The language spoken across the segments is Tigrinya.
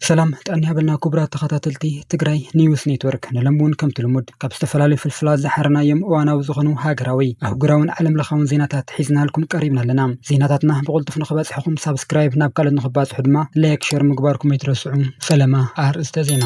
ሰላም ጣዕኒ ሃበልና ክቡራት ተኸታተልቲ ትግራይ ኒውስ ኔትወርክ ንለምውን ከም ትልሙድ ካብ ዝተፈላለዩ ፍልፍላት ዝሓርናዮም እዋናዊ ዝኾኑ ሃገራዊ ኣህጉራውን ዓለም ለኻውን ዜናታት ሒዝናልኩም ቀሪብና ኣለና። ዜናታትና ብቕልጡፍ ንኽበፅሕኩም ሳብስክራይብ ናብ ካልኦት ንኽባፅሑ ድማ ላይክ ሸር ምግባርኩም ኣይትረስዑ። ፈለማ ኣርእስተ ዜና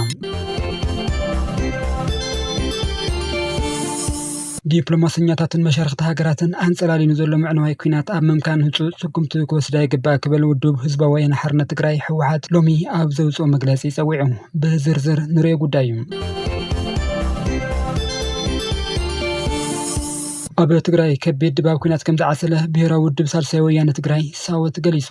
ዲፕሎማስኛታትን መሻርክቲ ሃገራትን ኣንጸላሊኑ ዘሎ ምዕነዋይ ኩናት ኣብ መምካን ህፁፅ ስጉምቲ ክወስዳ ይግባእ ክብል ውድብ ህዝባዊ ወያነ ሓርነት ትግራይ ህወሓት ሎሚ ኣብ ዘውፅኦ መግለፂ ፀዊዑ ብዝርዝር ንሪኦ ጉዳይ እዩ። ኣብ ትግራይ ከቢድ ድባብ ኩናት ከም ዝዓሰለ ብሄራዊ ውድብ ሳልሳይ ወያነ ትግራይ ሳወት ገሊጹ።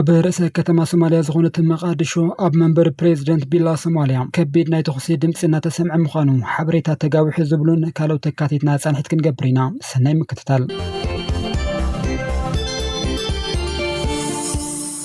ኣብ ርእሰ ከተማ ሶማልያ ዝኾነት መቃዲሾ ኣብ መንበሪ ፕሬዚደንት ቢላ ሶማልያ ከቢድ ናይ ተኹሲ ድምፂ እናተሰምዐ ምዃኑ ሓበሬታ ተጋዊሑ ዝብሉን ካልኦት ተካቲትና ጻንሒት ክንገብር ኢና። ሰናይ ምክትታል።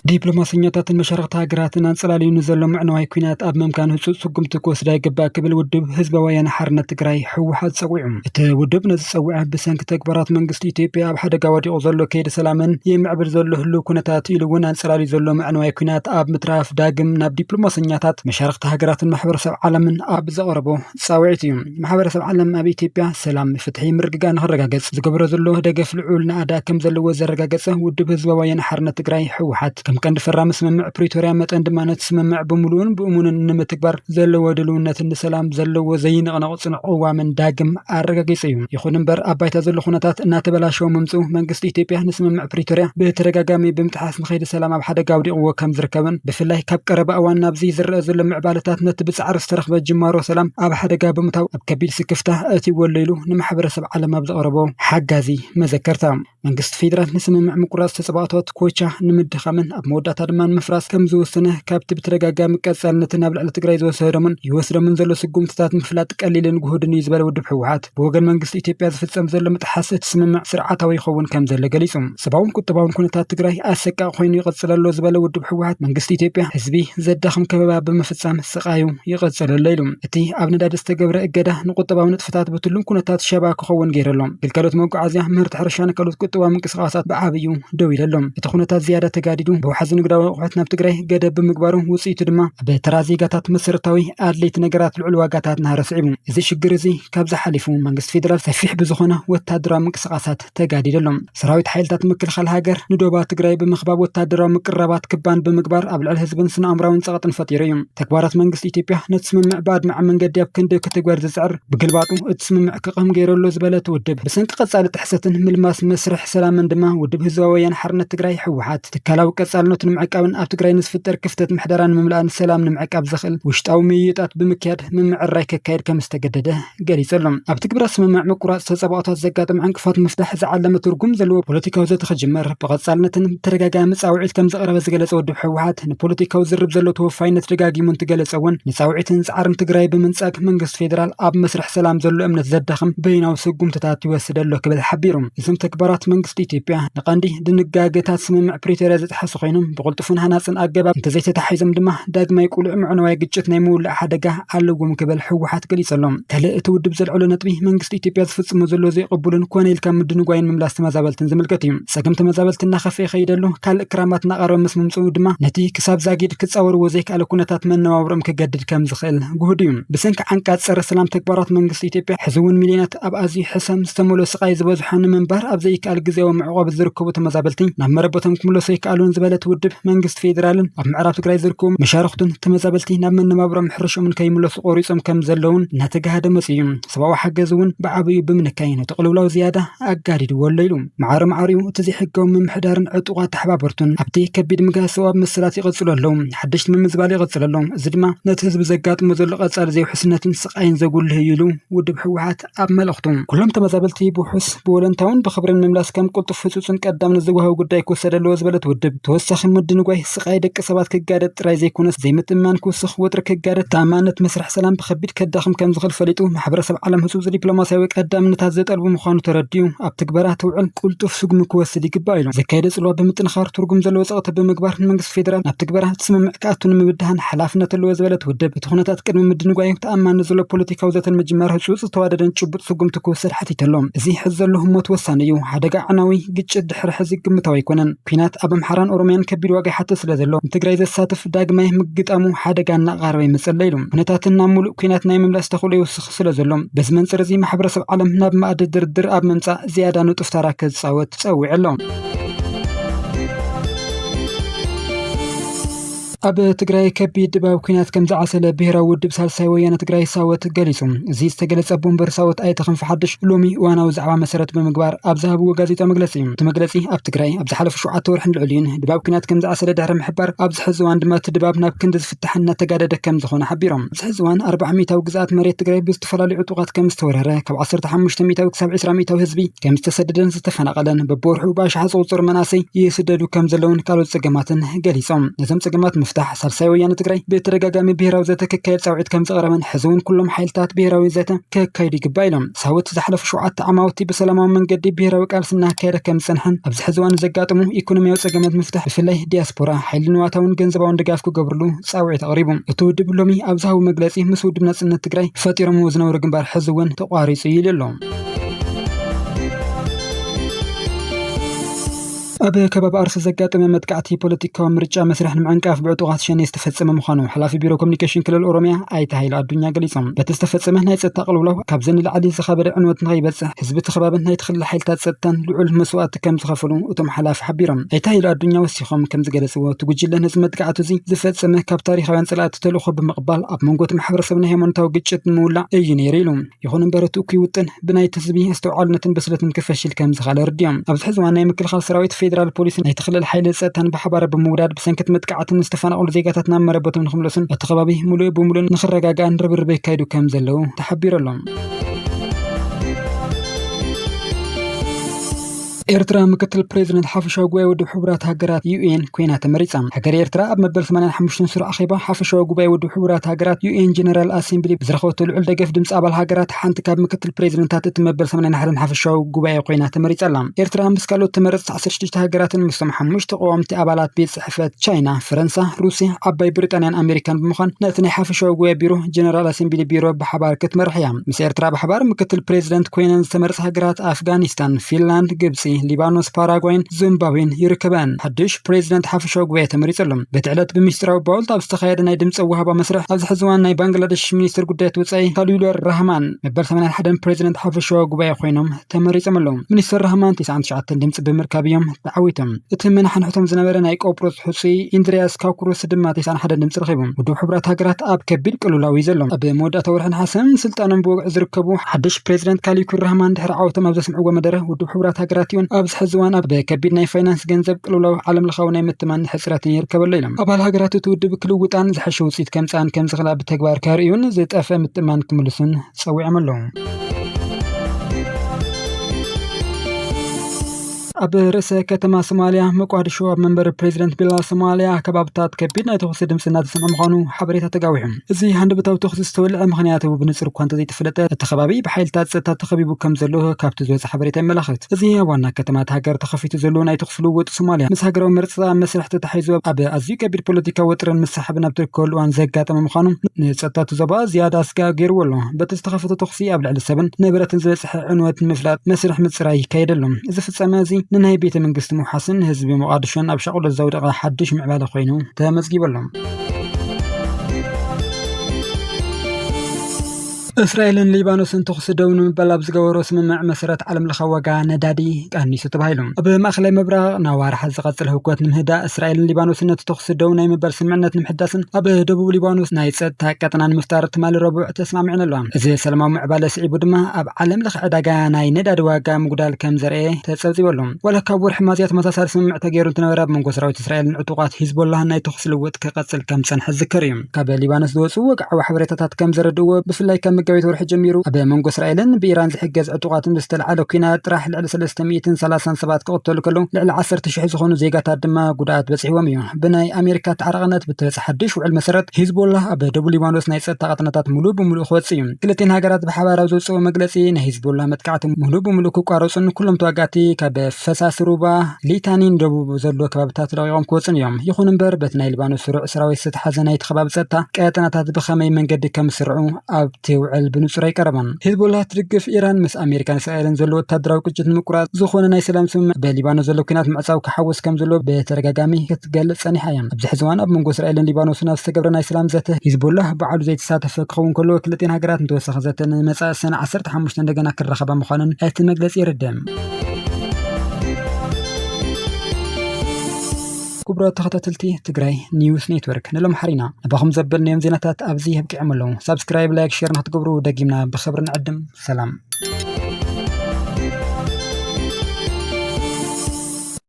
ዲፕሎማስኛታትን መሻርክቲ ሃገራትን ኣንጸላሊኑ ዘሎ ምዕነዋይ ኩናት ኣብ መምካን ህፁፅ ስጉምቲ ክወስዳ ይግባእ ክብል ውድብ ህዝባዊ ወያነ ሓርነት ትግራይ ህወሓት ፀዊዑ። እቲ ውድብ ነዚ ፀዊዐ ብሰንኪ ተግባራት መንግስቲ ኢትዮጵያ ኣብ ሓደጋ ወዲቑ ዘሎ ከይዲ ሰላምን የምዕብል ዘሎ ህልው ኩነታት ኢሉ እውን ኣንጸላሊ ዘሎ ምዕነዋይ ኩናት ኣብ ምትራፍ ዳግም ናብ ዲፕሎማስኛታት መሻርክቲ ሃገራትን ማሕበረሰብ ዓለምን ኣብ ዘቕረቦ ፃውዒት እዩ። ማሕበረሰብ ዓለም ኣብ ኢትዮጵያ ሰላም፣ ፍትሒ፣ ምርግጋእ ንኽረጋገፅ ዝገብሮ ዘሎ ደገፍ ልዑል ንኣዳ ከም ዘለዎ ዘረጋገፀ ውድብ ህዝባዊ ወያነ ሓርነት ትግራይ ህወሓት ከም ቀንዲ ፈራሚ ስምምዕ ፕሪቶርያ መጠን ድማ ነቲ ስምምዕ ብምሉእን ብእሙንን ንምትግባር ዘለዎ ድልውነትን ንሰላም ዘለዎ ዘይንቕነቕ ጽኑዕ ቅዋምን ዳግም ኣረጋጊጹ እዩ። ይኹን እምበር ኣብ ባይታ ዘሎ ኩነታት እናተበላሸወ ምምፅኡ መንግስቲ ኢትዮጵያ ንስምምዕ ፕሪቶርያ ብተደጋጋሚ ብምትሓስ ንኸይዲ ሰላም ኣብ ሓደጋ ኣውዲቕዎ ከም ዝርከብን ብፍላይ ካብ ቀረባ እዋን ናብዚ ዝረአ ዘሎ ምዕባለታት ነቲ ብፃዕሪ ዝተረኽበ ጅማሮ ሰላም ኣብ ሓደጋ ብምታው ኣብ ከቢድ ስክፍታ ኣእትይዎ ኢሉ ንማሕበረሰብ ዓለም ኣብ ዘቕረቦ ሓጋዚ መዘከርታ መንግስቲ ፌደራል ንስምምዕ ምቁራፅ ተፀባእቶት ኮቻ ንምድኻምን ኣብ መወዳእታ ድማ ንምፍራስ ከም ዝወሰነ ካብቲ ብተደጋጋሚ ቀጻልነትን ኣብ ልዕሊ ትግራይ ዝወሰዶምን ይወስዶምን ዘሎ ስጉምትታት ምፍላጥ ቀሊልን ጉሁድን እዩ ዝበለ ውድብ ህወሓት ብወገን መንግስቲ ኢትዮጵያ ዝፍጸም ዘሎ ምጥሓስ እቲ ስምምዕ ስርዓታዊ ይኸውን ከም ዘሎ ገሊጹ። ሰብኣውን ቁጠባውን ኩነታት ትግራይ ኣሰቃቂ ኮይኑ ይቐጽል ኣሎ ዝበለ ውድብ ህወሓት መንግስቲ ኢትዮጵያ ህዝቢ ዘዳኽም ከበባ ብምፍጻም ስቃዩ ይቐጽል ኣሎ ኢሉ። እቲ ኣብ ነዳዲ ዝተገብረ እገዳ ንቁጠባዊ ንጥፍታት ብትሉም ኩነታት ሸባ ክኸውን ገይረሎም ግልጋሎት መጓዓዝያ፣ ምህርቲ ሕርሻን ካልኦት ቁጠባዊ ምንቅስቓሳት ብዓብዩ ደው ኢለሎም። እቲ ኩነታት ዝያዳ ተጋዲዱ ብውሓዚ ንግዳዊ ኣቑሑት ናብ ትግራይ ገደብ ብምግባሩ ውፅኢቱ ድማ ብተራ ዜጋታት መሰረታዊ ኣድለይቲ ነገራት ልዑል ዋጋታት ናሃረስዒቡ። እዚ ሽግር እዚ ካብ ዝሓሊፉ መንግስቲ ፌደራል ሰፊሕ ብዝኾነ ወታደራዊ ምንቅስቓሳት ተጋዲደሎም። ሰራዊት ሓይልታት ምክልኻል ሃገር ንዶባ ትግራይ ብምኽባብ ወታደራዊ ምቅራባት ክባን ብምግባር ኣብ ልዕሊ ህዝብን ስነ ኣእምራውን ፀቕጥን ፈጢሩ እዩ። ተግባራት መንግስቲ ኢትዮጵያ ነቲ ስምምዕ ብኣድማዕ መንገዲ ኣብ ክንዲ ክትግበር ዝፅዕር ብግልባጡ እቲ ስምምዕ ክቐም ገይረሎ ዝበለ ትውድብ ብሰንኪ ቀጻሊ ጥሕሰትን ምልማስ መስርሕ ሰላምን ድማ ውድብ ህዝባዊ ወያነ ሓርነት ትግራይ ህወሓት ትካላዊ ቀጻልነቱ ንምዕቃብን ኣብ ትግራይ ንዝፍጠር ክፍተት ምሕደራን ምምላእን ሰላም ንምዕቃብ ዘኽእል ውሽጣዊ ምይይጣት ብምክያድ ምምዕራይ ከካየድ ከም ዝተገደደ ገሊጸሎም። ኣብ ትግብራ ስምምዕ ምቁራፅ ተፀባእቶታት ዘጋጥም ዕንቅፋት ምፍታሕ ዝዓለመ ትርጉም ዘለዎ ፖለቲካዊ ዘተ ክጅመር ብቐጻልነትን ተደጋጋሚ ፃውዒት ከም ዘቕረበ ዝገለጸ ውድብ ህወሓት ንፖለቲካዊ ዝርብ ዘሎ ተወፋይነት ደጋጊሙ እንትገለጸ እውን ንፃውዒትን ፃዕርን ትግራይ ብምንጻግ መንግስቲ ፌደራል ኣብ መስርሕ ሰላም ዘሎ እምነት ዘዳኽም በይናዊ ስጉምትታት ይወስድ ኣሎ ክብል ሓቢሩ። እዞም ተግባራት መንግስቲ ኢትዮጵያ ንቐንዲ ድንጋጌታት ስምምዕ ፕሪቶርያ ዝጥሓሱ ኮይኖም ብቕልጡፍን ሃናፅን ኣገባብ እንተዘይተታሒዞም ድማ ዳግማይ ቁልዕ ምዕነዋይ ግጭት ናይ ምውላዕ ሓደጋ ኣለዎም ክብል ህወሓት ገሊጸሎም። ካልእ እቲ ውድብ ዘልዕሎ ነጥቢ መንግስቲ ኢትዮጵያ ዝፍጽሞ ዘሎ ዘይቕቡልን ኮነ ኢልካ ምድንጓይን ምምላስ ተመዛበልትን ዝምልከት እዩ። ፀገም ተመዛበልቲ እናኸፈየ ይኸይደሉ ካልእ ክራማት እናቐረበ ምስ ምምፅኡ ድማ ነቲ ክሳብ ዛጊድ ክፃወርዎ ዘይከኣለ ኩነታት መነባብሮም ክገድድ ከም ዝኽእል ጉሁድ እዩ። ብሰንኪ ዓንቃት ፀረ ሰላም ተግባራት መንግስቲ ኢትዮጵያ ሕዚ እውን ሚልዮናት ኣብ ኣዝዩ ሕሰም ዝተመልኦ ስቃይ ዝበዝሖ ንምንባር ኣብ ዘይከኣል ግዜያዊ ምዕቆብ ዝርከቡ ተመዛበልቲ ናብ መረበቶም ክምለሱ ይከኣሉን ዝበለት ውድብ መንግስቲ ፌደራልን ኣብ ምዕራብ ትግራይ ዝርከቡ መሻርክቱን ተመዛበልቲ ናብ መነባብሮም ሕርሾምን ከይምለሱ ቆሪፆም ከም ዘለውን እናተጋሃደ መፅኡ እዩ። ሰብኣዊ ሓገዝ እውን ብዓብዩ ብምንካይ ነቲ ቅልውላው ዝያዳ ኣጋዲድዎ ኣሎ ኢሉ። ማዕረ ማዕሪኡ እቲ ዘይሕጋዊ ምምሕዳርን ዕጡቓት ተሓባበርቱን ኣብቲ ከቢድ ምግሃዝ ሰብኣዊ መሰላት ይቐፅሉ ኣለዉ። ሓደሽቲ ምምዝባል ይቐፅል ኣሎ። እዚ ድማ ነቲ ህዝቢ ዘጋጥሞ ዘሎ ቀጻሊ ዘይውሕስነትን ስቃይን ዘጉልህ እዩ ኢሉ ውድብ ህወሓት ኣብ መልእኽቱ ኩሎም ተመዛበልቲ ብውሑስ ብወለንታውን ብኽብርን ምምላስ ከም ቅልጡፍ ህፁፅን ቀዳምን ዝወሃብ ጉዳይ ክወሰድ ኣለዎ ዝበለት ውድብ ተወሳኺ شخم مدنقوي سقاي دق سبات كجادة رايزي كونس زي متمان كوسخ وتر كجادة تامانة مسرح سلام بخبيت كداخم كم زغل فليتو محبر سب عالم هسوز دبلوماسيوي قدام نتازت ألبو مخانو ترديو أب تكبرات توعل قلتو في سوق مكوسدي قبايلو زكايدة صلوا بمتنخار ترقم زلو زغط بمقبار منقص فيدرال أب تكبرات تسمم كاتون مبدهن حلافنا تلو زبلت ودب تخونتات كدم مدنقوي تأمان نزلو بوليتيكا وزات المجمار هسوز تواددن تشبط سوقم تكوسد حتي تلوم زي حزر لهم موت وسانيو حدقا عناوي قجد حر حزق متوي كونن كينات أب محران أوروميان كبير واقع حتى سلازلو تقراي زساتف داقمه مقطامو حدقا نقاروي مسليلو هنتاتنا مولو كينات نايم ملاس تخولي وسخ سلازلو بس من سرزي محبر سب عالم ناب ما دردر أب ممسا زيادة نطف تراكز صوت تسوي علوم أب تجري كبيد دباب كينات كم زعسل بهرا ودب سالساي ويانا تجري ساوت جالسهم زي استجلس أبون برساوت أي تخن في حدش لومي وأنا وزعوا مسيرة بمقبار أبزهب وجازيتا مجلسين تمجلسي أب تجري أبزحلف شوعات ورحن العلين دباب كينات كم زعسل دهر محبر أبزحزوان دما تدباب ناب كندز في التحنة تجادة كم زخون حبيرهم زحزوان 400 وجزات مريت تجري بيستفلا لعطوقات كم استورها كم عصر تحمش 170 هزبي كم استسددن استفنا قلن ببورح وباش حصوصر مناسي يسددوا كم زلون كانوا سجماتن جالسهم نزم سجمات مفتاح سالساي ويانا تجري بترجاجامي بهراو زاتا ككايد ساوعد كم زغرمن حزون كلهم حيلتات بهراوي زاتا ككايدي قبايلهم ساوت زحلف شوعات عماوتي بسلامه من قدي بهراوي قالسنا كايده كم سنحن ابز حزوان زقاطمو ايكونومياو صقمت مفتاح بفله دياسبورا حيل نواتاون ገንዘባውን ደጋፍኩ ገብርሉ ጻውዒት አቅሪቦም እተወድ ብሎሚ ኣብዛው መግለጺ መስውድ ነጽነት ትግራይ ፈጢሮም ወዝነው ግንባር ሕዝውን ተቋሪጽ ይልሎም أبي كباب أرس زجات من متقعتي بوليتيكا ومرجع مسرح نمعنكاف بعطوات شان يستفزم مخانو حلافي بيرو كوميونيكيشن كل الأوروميا أي تهيل الدنيا قليصم بتستفزم هنا يتقلوا له كابزن العدي زخبر عنوة نغيبت حزب تخباب هنا يدخل حيلتات ستان لعل مسوات كم زخفلون وتم حلاف حبيرم أي تهيل الدنيا وسيخم كم زجلسوا توجي لنا زمت قعتو زي زفتسمه كاب تاريخ وين صلات تلوخ بمقبال أب منقوت محبر سبنا هي منتو قتشت مولا أيجنيريلهم يخون برتو كيوتن بناي تسبيه استوعالنا بسلة مكفش الكم زخال رديم أبز حزوانا يمكن خال سراويت فيدرال بوليس يتخلل الحيل ساتن بحبار بموداد بسنكت متقعتن استفانقول زيغاتاتنا مربتهم خملسن اتخبابي مولو بمولو نخرجاجا نربربي كايدو كم زلو تحبير لهم إيرترا مكتل بريزيدنت حافشوا قوي ودو حبرات هاجرات UN كوينات مريسام هاجر إيرترا أب مبل 85 سر أخيبا حافشوا قوي ودو حبرات هاجرات UN جنرال أسمبلي بزرخوت العل دقف دمس أبل هاجرات حنت كاب مكتل بريزيدنتات تمبل 80 حافشوا قوي قوينات مريسام إيرترا مسكالو تمرت 16 هاجرات المستمحة مش تقومت أبلات بيت صحفات تشاينا فرنسا روسيا أباي بريطانيا أمريكان بمخان نتني حافشوا قوي بيرو جنرال أسمبلي بيرو بحبار كتمرحيام مس إيرترا بحبار مكتل بريزيدنت كوينان تمرت هاجرات أفغانستان فنلند جبسي ليبانوس باراغوين زيمبابوين يركبان حدش بريزيدنت حافشوا قوي تمريصلهم بتعلت بمستراو باول طاب استخياد ناي دمص وهبا مسرح از حزوان ناي بنغلاديش مينستر قدات وصاي خليل الرحمن مبر 8 حدن بريزيدنت حافشوا قوي خوينهم تمريصملهم منستر الرحمن 99 دمص بمركابيوم تعويتم اتمن حنحتم زنبر ناي قبرص حسي اندرياس كاكروس دما 91 دمص رخيبهم ودو حبرات هاجرات اب كبير قلولاوي زلهم اب مودا تورحن حسن سلطانن بوق زركبو حدش بريزيدنت كاليكو الرحمن دحر عاوتم اب سمعوا مدره ودو حبرات هاجراتيون اب حزوان اب كبير ناي فاينانس ገንዘብ ቅልውላው ዓለም ለኻው ናይ ምትማን ሕጽራትን ይርከበሉ ኢሎም ኣባል ሃገራት ትውድብ ክልውጣን ዝሓሸ ውፅኢት ከምፃን ከም ዝኽላ ብተግባር ካርዩን ዝጠፈ ምትማን ክምልሱን ፀዊዖም ኣለዉ أب رئيس كتما سوماليا مقعدشوا بمنبر بريزيدنت بلا سوماليا كبابتات كبير ناي تخص دمس ناد سمع مخانو حبريتا تقاويهم زي هند بتاو تخص استولع مخنياته بنصر كوانت زي تفلت التخبابي بحيل تات تخبيبو كم زلوه كابت زوز حبريتا ملخت زي وانا كتما هاجر تخفيت زلو ناي تخفلو وط سوماليا مس هاجرو مرصا مسرح تحيزو اب ازي كبير بوليتيكا وطرن مسحبنا بتركول وان زغاطم مخانو نصطات زبا زياده اسكا غيرولو بتستخفت تخصي ابل على السبن نبرت زلصح عنوت مفلات مسرح مصراي كايدلهم اذا فصمازي ننهي بيت منقسط محسن هزبي مقادشون أبشغل الزودة حدش معبالة خوينو تامزقي بلهم إسرائيل ليبانوس تخصدون بلاب زغورو سممع مسرات علم الخواقع ندادي كانيسو تبايلهم بمخلي مبرا نوار حزقات الهوكوات نمهدا إسرائيل ليبانوس تخصدون اي مبر سمعنا نمحداسن دبوب ليبانوس نايتسد تاكتنا نمفتار تمال ربع تسمع معنا اللهم إذا سلموا معبالة سعيبو دما أب علم لخ عداقا ناي نداد واقع مقدال كم زرعي تتسوزي بلهم ولا كابور حمازيات مساسار سمع تغيرون تنوراب من قسراوة إسرائيل عطوقات حزب الله ناي تخصلوت كقتل كم سنح الذكريم كابل ليبانوس دوسو وقع وحبريتات كم زردو بفلاي كم መጋቢት ወርሒ ጀሚሩ ኣብ መንጎ እስራኤልን ብኢራን ዝሕገዝ ዕጡቃትን ዝተለዓለ ኩናት ጥራሕ ልዕሊ 337 ክቅተሉ ከለዉ ልዕሊ 10,000 ዝኾኑ ዜጋታት ድማ ጉድኣት በፂሕዎም እዩ። ብናይ ኣሜሪካ ተዓራቕነት ብተበፅሐ ሓድሽ ውዕል መሰረት ሂዝቦላ ኣብ ደቡብ ሊባኖስ ናይ ፀጥታ ቀጠናታት ሙሉእ ብምሉእ ክወፅእ እዩ። ክልቲአን ሃገራት ብሓባር ኣብ ዘውፅኦ መግለፂ ናይ ሂዝቦላ መጥቃዕቲ ሙሉእ ብምሉእ ክቋረፁን ኩሎም ተዋጋእቲ ካብ ፈሳሲ ሩባ ሊታኒን ደቡብ ዘሎ ከባቢታት ለቂቖም ክወፅን እዮም። ይኹን እምበር በቲ ናይ ሊባኖስ ስሩዕ ሰራዊት ዝተሓዘ ናይቲ ከባቢ ፀጥታ ቀጠናታት ብኸመይ መንገዲ ከም ዝስርዑ ኣብቲ ውዕል ብንጹር ኣይቀረበን። ሂዝቦላ ትድግፍ ኢራን ምስ ኣሜሪካን እስራኤልን ዘሎ ወታደራዊ ቅጅት ንምቁራፅ ዝኾነ ናይ ሰላም ስምምዕ በሊባኖስ ዘሎ ኩናት ምዕፃው ክሓወስ ከም ዘሎ በተደጋጋሚ ክትገልጽ ፀኒሓ እያ። ኣብዚ ሕዚ እዋን ኣብ መንጎ እስራኤልን ሊባኖስን ኣብ ዝተገብረ ናይ ሰላም ዘተ ሂዝቦላ በዓሉ ዘይተሳተፈ ክኸውን ከሎ ክልቲአን ሃገራት ንተወሳኺ ዘተ ንመጻኢ ሰነ 15 እንደገና ክራኸባ ምዃኑን እቲ መግለፂ ይርድም። ክቡራት ተኸታተልቲ ትግራይ ኒውስ ኔትወርክ ንሎም ሓሪና ነባኹም ዘበልናዮም ዜናታት ኣብዚ የብቅዖም ኣለዉ። ሳብስክራይብ፣ ላይክ፣ ሼር ንክትገብሩ ደጊምና ብኽብሪ ንዕድም። ሰላም